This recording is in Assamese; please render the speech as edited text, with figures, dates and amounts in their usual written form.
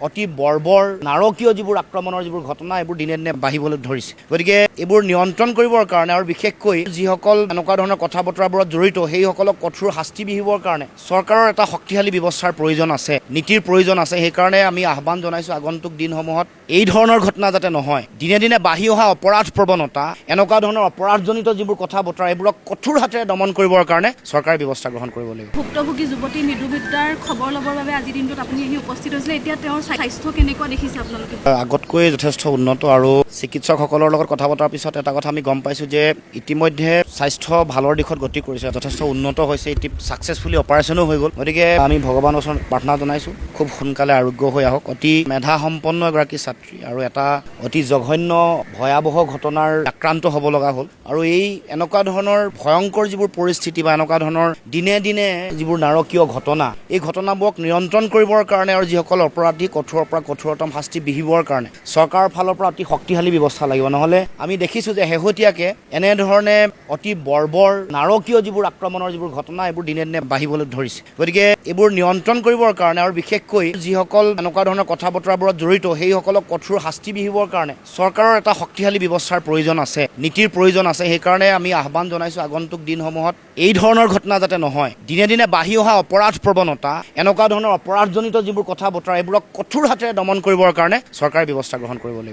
অতি বৰ্বৰ নাৰকীয় যিবোৰ আক্ৰমণৰ যিবোৰ ঘটনা এইবোৰ দিনে দিনে বাঢ়িবলৈ ধৰিছে। গতিকে এইবোৰ নিয়ন্ত্ৰণ কৰিবৰ কাৰণে আৰু বিশেষকৈ যিসকল এনেকুৱা ধৰণৰ কথা বতৰাবোৰত জড়িত সেইসকলক কঠোৰ শাস্তি বিহিবৰ কাৰণে চৰকাৰৰ এটা শক্তিশালী ব্যৱস্থাৰ প্ৰয়োজন আছে, নীতিৰ প্ৰয়োজন আছে। সেইকাৰণে আমি আহ্বান জনাইছোঁ আগন্তুক দিনসমূহত এই ধৰণৰ ঘটনা যাতে নহয়। দিনে দিনে বাঢ়ি অহা অপৰাধ প্ৰৱণতা, এনেকুৱা ধৰণৰ অপৰাধজনিত যিবোৰ কথা বতৰা এইবোৰক কঠোৰ হাতেৰে দমন কৰিবৰ কাৰণে চৰকাৰে ব্যৱস্থা গ্ৰহণ কৰিব লাগিব। ভুক্তভোগী যুৱতী মৃদুবিদ্যাৰ খবৰ ল'বৰ বাবে আজিৰ দিনটোত আপুনি আহি উপস্থিত হৈছিলে। এতিয়া তেওঁৰ স্বাস্থ্য কেনেকুৱা দেখিছে আপোনালোকে? আগতকৈ যথেষ্ট উন্নত আৰু চিকিৎসকসকলৰ লগত কথা পতাৰ পিছত এটা কথা আমি গম পাইছোঁ যে ইতিমধ্যে স্বাস্থ্য ভালৰ দিশত গতি কৰিছে, যথেষ্ট উন্নত হৈছে, ছাকচেছফুলি অপাৰেশ্যনো হৈ গ'ল। গতিকে আমি ভগৱানৰ ওচৰত প্ৰাৰ্থনা জনাইছোঁ খুব সোনকালে আৰোগ্য হৈ আহক। অতি মেধাসম্পন্ন এগৰাকী ছাত্ৰী আৰু এটা অতি জঘন্য ভয়াৱহ ঘটনাৰ আক্ৰান্ত হ'ব লগা হ'ল। আৰু এই এনেকুৱা ধৰণৰ ভয়ংকৰ যিবোৰ পৰিস্থিতি বা এনেকুৱা ধৰণৰ দিনে দিনে যিবোৰ নাৰকীয় ঘটনা, এই ঘটনাবোৰক নিয়ন্ত্ৰণ কৰিবৰ কাৰণে আৰু যিসকল অপৰাধী কঠোৰৰ পৰা কঠোৰতম শাস্তি বিহিবৰ কাৰণে চৰকাৰৰ ফালৰ পৰা অতি শক্তিশালী ব্যৱস্থা লাগিব। নহ'লে আমি দেখিছোঁ যে শেহতীয়াকৈ এনেধৰণে অতি বৰ্বৰ নাৰকীয় যিবোৰ আক্ৰমণৰ যিবোৰ ঘটনা এইবোৰ দিনে দিনে বাঢ়িবলৈ ধৰিছে। গতিকে এইবোৰ নিয়ন্ত্ৰণ কৰিবৰ কাৰণে আৰু বিশেষকৈ যিসকল এনেকুৱা ধৰণৰ কথা বতৰাবোৰত জড়িত সেইসকলক কঠোৰ শাস্তি বিহিবৰ কাৰণে চৰকাৰৰ এটা শক্তিশালী ব্যৱস্থাৰ প্ৰয়োজন আছে, নীতিৰ প্ৰয়োজন আছে। সেইকাৰণে আমি আহ্বান জনাইছোঁ আগন্তুক দিনসমূহত এই ধৰণৰ ঘটনা যাতে নহয়। দিনে দিনে বাঢ়ি অহা অপৰাধ প্ৰৱণতা, এনেকুৱা ধৰণৰ অপৰাধজনিত যিবোৰ কথা বতৰা এইবোৰক কঠোৰ হাতেৰে দমন কৰিবৰ কাৰণে চৰকাৰে ব্যৱস্থা গ্ৰহণ কৰিব লাগিব।